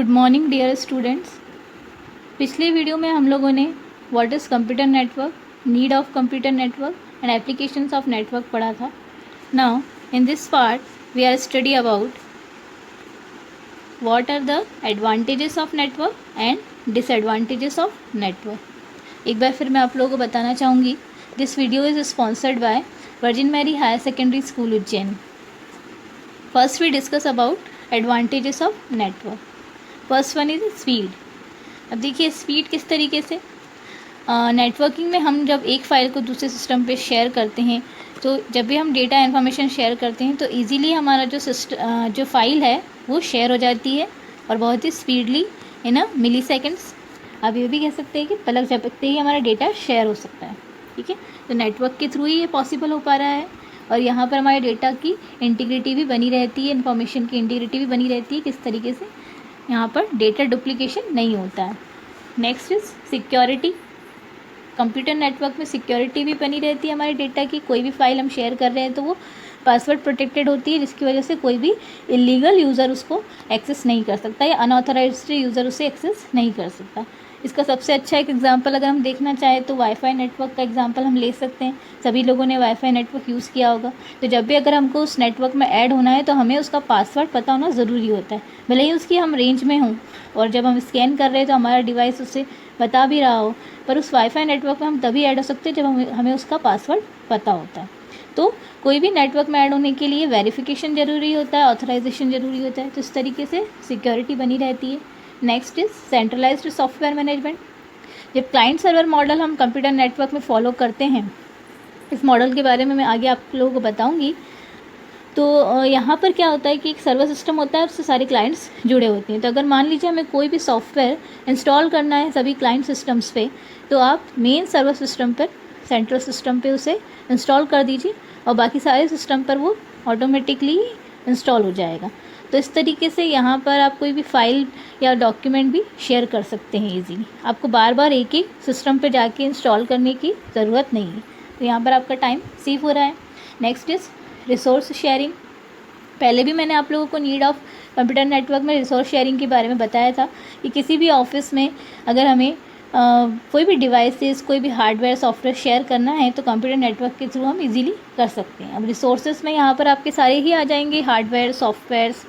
Good morning dear students. पिछले video में हम लोगों ने what is computer network, need of computer network and applications of network पढ़ा था। Now in this part we are study about what are the advantages of network and disadvantages of network. एक बार फिर मैं आप लोगों को बताना चाहूँगी, this video is sponsored by Virgin Mary higher secondary school Ujjain. First we discuss about advantages of network. First one is speed. अब देखिए स्पीड किस तरीके से नेटवर्किंग में हम जब एक फ़ाइल को दूसरे सिस्टम पे शेयर करते हैं, तो जब भी हम डेटा इन्फॉर्मेशन शेयर करते हैं तो इजीली हमारा जो फाइल है वो शेयर हो जाती है और बहुत ही स्पीडली इन अ मिली सेकेंड्स, आप ये भी कह सकते हैं कि पलक झपकते ही हमारा डेटा शेयर हो सकता है। ठीक है, तो नेटवर्क के थ्रू ही ये पॉसिबल हो पा रहा है और यहाँ पर हमारे डेटा की इंटीग्रिटी भी बनी रहती है, इन्फॉर्मेशन की इंटीग्रिटी भी बनी रहती है। किस तरीके से यहाँ पर डेटा डुप्लीकेशन नहीं होता है। Next is security. Computer network में सिक्योरिटी भी बनी रहती है हमारे डेटा की। कोई भी फाइल हम शेयर कर रहे हैं तो वो पासवर्ड प्रोटेक्टेड होती है, जिसकी वजह से कोई भी इलीगल यूज़र उसको एक्सेस नहीं कर सकता या अनऑथराइज्ड यूज़र उसे एक्सेस नहीं कर सकता। इसका सबसे अच्छा एक एग्जांपल अगर हम देखना चाहें तो वाईफाई नेटवर्क का एग्जांपल हम ले सकते हैं। सभी लोगों ने वाईफाई नेटवर्क यूज़ किया होगा, तो जब भी अगर हमको उस नेटवर्क में ऐड होना है तो हमें उसका पासवर्ड पता होना ज़रूरी होता है, भले ही उसकी हम रेंज में हों और जब हम स्कैन कर रहे हैं तो हमारा डिवाइस उसे बता भी रहा हो, पर उस वाईफाई नेटवर्क में हम तभी ऐड हो सकते हैं जब हमें उसका पासवर्ड पता होता है। तो कोई भी नेटवर्क में ऐड होने के लिए वेरिफिकेशन ज़रूरी होता है, ऑथराइजेशन ज़रूरी होता है, तो इस तरीके से सिक्योरिटी बनी रहती है। Next is centralised software management. जब क्लाइंट सर्वर मॉडल हम कंप्यूटर नेटवर्क में फॉलो करते हैं, इस मॉडल के बारे में मैं आगे आप लोगों को बताऊंगी। तो यहाँ पर क्या होता है कि एक सर्वर सिस्टम होता है, उससे सारे क्लाइंट्स जुड़े होते हैं। तो अगर मान लीजिए हमें कोई भी सॉफ्टवेयर इंस्टॉल करना है सभी क्लाइंट सिस्टम्स पे, तो आप मेन सर्वर सिस्टम पर, सेंट्रल सिस्टम पे उसे इंस्टॉल कर दीजिए और बाकी सारे सिस्टम पर वो ऑटोमेटिकली इंस्टॉल हो जाएगा। तो इस तरीके से यहाँ पर आप कोई भी फाइल या डॉक्यूमेंट भी शेयर कर सकते हैं इजीली। आपको बार बार एक ही सिस्टम पे जाके इंस्टॉल करने की ज़रूरत नहीं है, तो यहाँ पर आपका टाइम सेव हो रहा है। Next is resource sharing. पहले भी मैंने आप लोगों को नीड ऑफ कंप्यूटर नेटवर्क में रिसोर्स शेयरिंग के बारे में बताया था कि किसी भी ऑफिस में अगर हमें कोई भी डिवाइसेस, कोई भी हार्डवेयर सॉफ्टवेयर शेयर करना है तो कंप्यूटर नेटवर्क के थ्रू हम इजीली कर सकते हैं। अब रिसोर्सेज में यहाँ पर आपके सारे ही आ जाएंगे, हार्डवेयर, सॉफ्टवेयर्स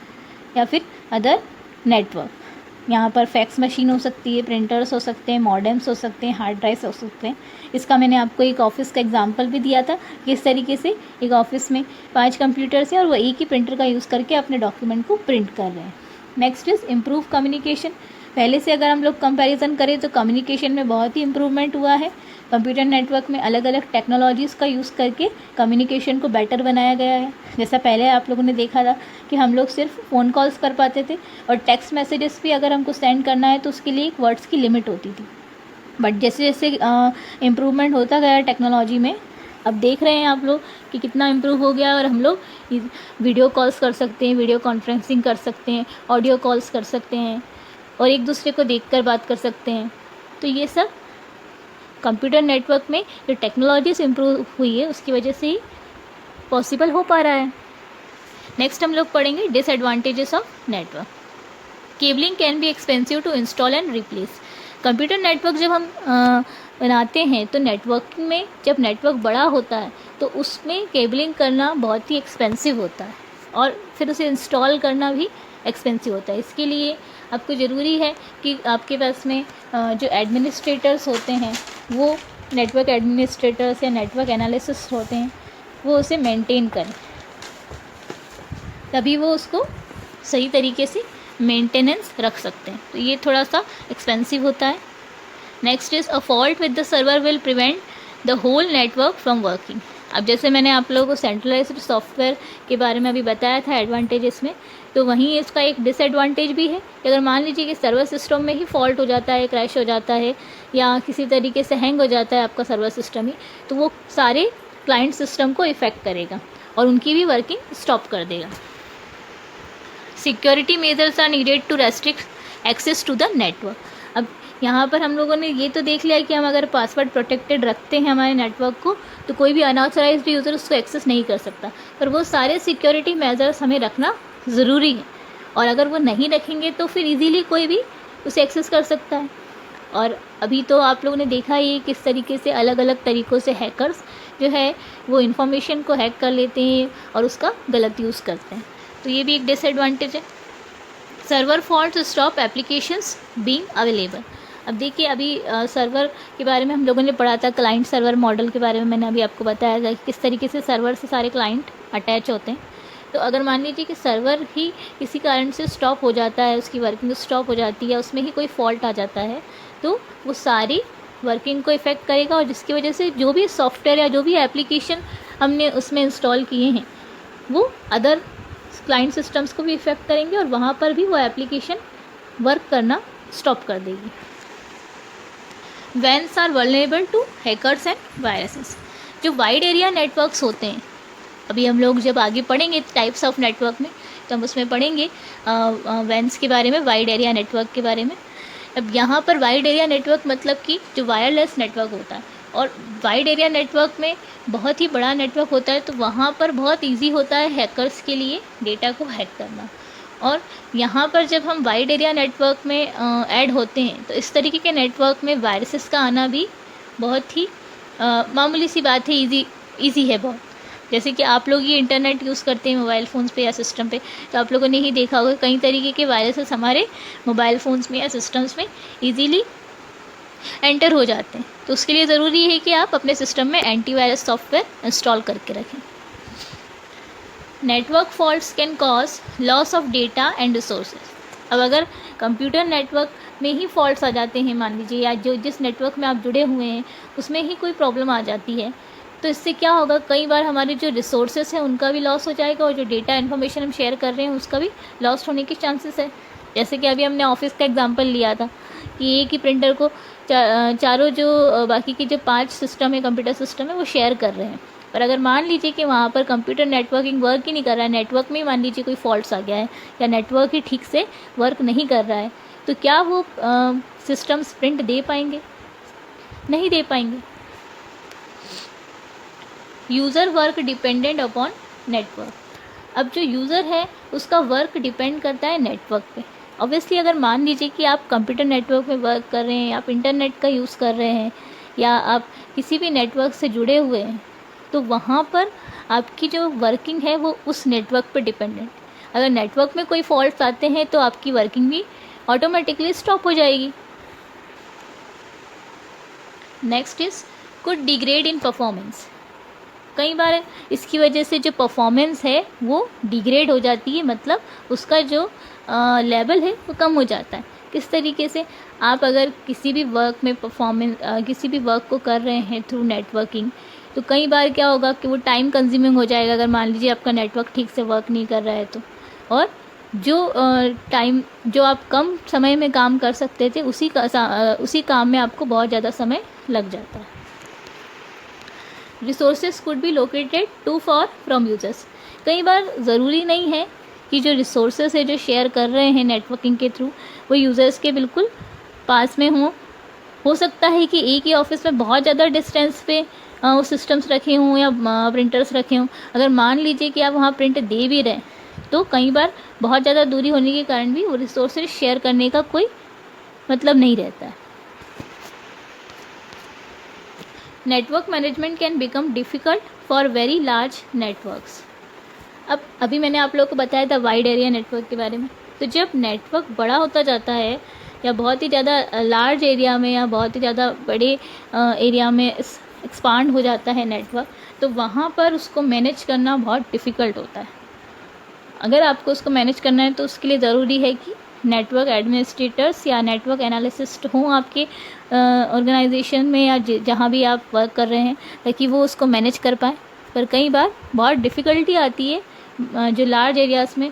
या फिर अदर नेटवर्क। यहाँ पर फैक्स मशीन हो सकती है, प्रिंटर्स हो सकते हैं, मॉडेम्स हो सकते हैं, हार्ड ड्राइव्स हो सकते हैं। इसका मैंने आपको एक ऑफिस का एग्जांपल भी दिया था कि इस तरीके से एक ऑफिस में 5 कंप्यूटर्स हैं और वो एक ही प्रिंटर का यूज़ करके अपने डॉक्यूमेंट को प्रिंट कर रहे हैं। Next is improve communication. पहले से अगर हम लोग कंपैरिजन करें तो कम्युनिकेशन में बहुत ही इम्प्रूवमेंट हुआ है। कंप्यूटर नेटवर्क में अलग अलग टेक्नोलॉजीज़ का यूज़ करके कम्युनिकेशन को बेटर बनाया गया है। जैसा पहले आप लोगों ने देखा था कि हम लोग सिर्फ फ़ोन कॉल्स कर पाते थे और टेक्स्ट मैसेजेस भी अगर हमको सेंड करना है तो उसके लिए एक वर्ड्स की लिमिट होती थी। बट जैसे जैसे इम्प्रूवमेंट होता गया टेक्नोलॉजी में, अब देख रहे हैं आप लोग कि कितना इम्प्रूव हो गया और हम लोग वीडियो कॉल्स कर सकते हैं, वीडियो कॉन्फ्रेंसिंग कर सकते हैं, ऑडियो कॉल्स कर सकते हैं और एक दूसरे को देखकर बात कर सकते हैं। तो ये सब कंप्यूटर नेटवर्क में जो टेक्नोलॉजीज इम्प्रूव हुई है उसकी वजह से ही पॉसिबल हो पा रहा है। नेक्स्ट हम लोग पढ़ेंगे disadvantages of network. Cabling can be expensive to install and replace. Computer network जब हम बनाते हैं तो नेटवर्किंग में जब नेटवर्क बड़ा होता है तो उसमें केबलिंग करना बहुत ही एक्सपेंसिव होता है और फिर उसे इंस्टॉल करना भी एक्सपेंसिव होता है। इसके लिए आपको ज़रूरी है कि आपके पास में जो एडमिनिस्ट्रेटर्स होते हैं, वो नेटवर्क एडमिनिस्ट्रेटर्स या नेटवर्क एनालिसिस्ट होते हैं, वो उसे मेंटेन करें, तभी वो उसको सही तरीके से मेंटेनेंस रख सकते हैं। तो ये थोड़ा सा एक्सपेंसिव होता है। Next is a fault with the server will prevent the whole network from working. अब जैसे मैंने आप लोगों को सेंट्रलाइज्ड सॉफ्टवेयर के बारे में अभी बताया था एडवांटेजेस में, तो वहीं इसका एक डिसएडवांटेज भी है कि अगर मान लीजिए कि सर्वर सिस्टम में ही फॉल्ट हो जाता है, क्रैश हो जाता है या किसी तरीके से हैंग हो जाता है आपका सर्वर सिस्टम ही, तो वो सारे क्लाइंट सिस्टम को इफ़ेक्ट करेगा और उनकी भी वर्किंग स्टॉप कर देगा। Security measures are needed to restrict access to the network. अब यहाँ पर हम लोगों ने ये तो देख लिया कि हम अगर पासवर्ड प्रोटेक्टेड रखते हैं हमारे नेटवर्क को तो कोई भी अनऑथराइज्ड यूज़र उसको एक्सेस नहीं कर सकता, पर वो सारे सिक्योरिटी मेजर्स हमें रखना ज़रूरी है और अगर वो नहीं रखेंगे तो फिर इजीली कोई भी उसे एक्सेस कर सकता है। और अभी तो आप लोगों ने देखा ही किस तरीके से अलग अलग तरीक़ों से हैकर्स जो है वो इन्फॉर्मेशन को हैक कर लेते हैं और उसका गलत यूज़ करते हैं। तो ये भी एक डिसएडवांटेज है। Server fault stop applications being available. अब देखिए अभी सर्वर के बारे में हम लोगों ने पढ़ा था, क्लाइंट सर्वर मॉडल के बारे में मैंने अभी आपको बताया था कि किस तरीके से सर्वर से सारे क्लाइंट अटैच होते हैं। तो अगर मान लीजिए कि सर्वर ही किसी कारण से स्टॉप हो जाता है, उसकी वर्किंग स्टॉप हो जाती है, उसमें ही कोई फॉल्ट आ जाता है, तो वो सारी वर्किंग को इफ़ेक्ट करेगा और जिसकी वजह से जो भी सॉफ्टवेयर या जो भी एप्लीकेशन हमने उसमें इंस्टॉल किए हैं वो अदर क्लाइंट सिस्टम्स को भी इफ़ेक्ट करेंगे और वहाँ पर भी वो एप्लीकेशन वर्क करना स्टॉप कर देगी। WANs are vulnerable to hackers and viruses. जो वाइड एरिया नेटवर्क्स होते हैं, अभी हम लोग जब आगे पढ़ेंगे टाइप्स ऑफ नेटवर्क में तो हम उसमें पढ़ेंगे वैन्स के बारे में, वाइड एरिया नेटवर्क के बारे में। अब यहाँ पर वाइड एरिया नेटवर्क मतलब कि जो वायरलेस नेटवर्क होता है, और वाइड एरिया नेटवर्क में बहुत ही बड़ा नेटवर्क होता है, तो वहाँ पर बहुत इजी होता है हैकर्स के लिए डेटा को हैक करना। और यहाँ पर जब हम वाइड एरिया नेटवर्क में ऐड होते हैं तो इस तरीके के नेटवर्क में वायरसेस का आना भी बहुत ही मामूली सी बात है, ईजी है बहुत। जैसे कि आप लोग ये इंटरनेट यूज़ करते हैं मोबाइल फ़ोन्स पे या सिस्टम पे, तो आप लोगों ने ही देखा होगा कई तरीके के वायरसेस हमारे मोबाइल फ़ोन्स में या सिस्टम्स में ईजीली एंटर हो जाते हैं। तो उसके लिए ज़रूरी है कि आप अपने सिस्टम में एंटीवायरस सॉफ्टवेयर इंस्टॉल करके रखें। Network faults can cause loss of data and resources. अब अगर कंप्यूटर नेटवर्क में ही फॉल्ट्स आ जाते हैं, मान लीजिए, या जो जिस नेटवर्क में आप जुड़े हुए हैं उसमें ही कोई प्रॉब्लम आ जाती है, तो इससे क्या होगा, कई बार हमारे जो रिसोर्सेज हैं उनका भी लॉस हो जाएगा और जो डेटा इन्फॉर्मेशन हम शेयर कर रहे हैं उसका भी लॉस होने के चांसेस है। जैसे कि अभी हमने ऑफिस का एग्जांपल लिया था कि एक ही प्रिंटर को चारों जो बाकी के जो 5 सिस्टम है, कंप्यूटर सिस्टम है, वो शेयर कर रहे हैं। पर अगर मान लीजिए कि वहाँ पर कंप्यूटर नेटवर्किंग वर्क ही नहीं कर रहा है, नेटवर्क में मान लीजिए कोई फॉल्ट्स आ गया है या नेटवर्क ही ठीक से वर्क नहीं कर रहा है, तो क्या वो सिस्टम्स प्रिंट दे पाएंगे? नहीं दे पाएंगे। User work dependent upon network. अब जो यूज़र है उसका वर्क डिपेंड करता है नेटवर्क पे। ऑब्वियसली अगर मान लीजिए कि आप कंप्यूटर नेटवर्क में वर्क कर रहे हैं, आप इंटरनेट का यूज़ कर रहे हैं या आप किसी भी नेटवर्क से जुड़े हुए हैं, तो वहाँ पर आपकी जो वर्किंग है वो उस नेटवर्क पर डिपेंडेंट। अगर नेटवर्क में कोई फॉल्ट्स आते हैं तो आपकी वर्किंग भी ऑटोमेटिकली स्टॉप हो जाएगी। Next is could degrade in performance. कई बार इसकी वजह से जो परफॉर्मेंस है वो डिग्रेड हो जाती है, मतलब उसका जो लेवल है वो कम हो जाता है। किस तरीके से, आप अगर किसी भी वर्क में किसी भी वर्क को कर रहे हैं थ्रू नेटवर्किंग, तो कई बार क्या होगा कि वो टाइम कंज्यूमिंग हो जाएगा अगर मान लीजिए आपका नेटवर्क ठीक से वर्क नहीं कर रहा है तो। और जो आप कम समय में काम कर सकते थे उसी काम में आपको बहुत ज़्यादा समय लग जाता है। Resources could be located too far from users. कई बार ज़रूरी नहीं है कि जो रिसोर्सेज है जो शेयर कर रहे हैं नेटवर्किंग के थ्रू वो यूज़र्स के बिल्कुल पास में हो सकता है कि एक ही ऑफिस में बहुत ज़्यादा डिस्टेंस पे वो सिस्टम्स रखे हों या प्रिंटर्स रखे हों। अगर मान लीजिए कि आप वहाँ प्रिंट दे भी रहे तो कई बार बहुत ज़्यादा दूरी होने के कारण भी वो रिसोर्सेज शेयर करने का कोई मतलब नहीं रहता है। Network management can become difficult for very large networks. अब अभी मैंने आप लोगों को बताया था वाइड एरिया नेटवर्क के बारे में। तो जब नेटवर्क बड़ा होता जाता है या बहुत ही ज़्यादा लार्ज एरिया में या बहुत ही ज़्यादा बड़े एरिया में एक्सपांड हो जाता है नेटवर्क, तो वहाँ पर उसको मैनेज करना बहुत डिफ़िकल्ट होता है। अगर आपको उसको मैनेज करना है तो उसके लिए ज़रूरी है कि नेटवर्क एडमिनिस्ट्रेटर्स या नेटवर्क एनालिसिस्ट हों आपके ऑर्गेनाइजेशन में या जहाँ भी आप वर्क कर रहे हैं, ताकि वो उसको मैनेज कर पाएँ। पर कई बार बहुत डिफ़िकल्टी आती है जो लार्ज एरियाज़ में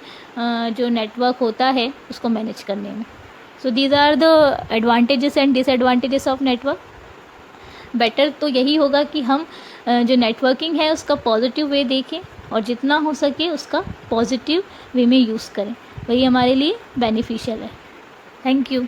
जो नेटवर्क होता है उसको मैनेज करने में। So these are the advantages and disadvantages of network. Better तो यही होगा कि हम जो नेटवर्किंग है उसका पॉजिटिव वे देखें और जितना हो सके उसका पॉजिटिव वे में यूज़ करें, वही हमारे लिए बेनिफिशियल है। Thank you.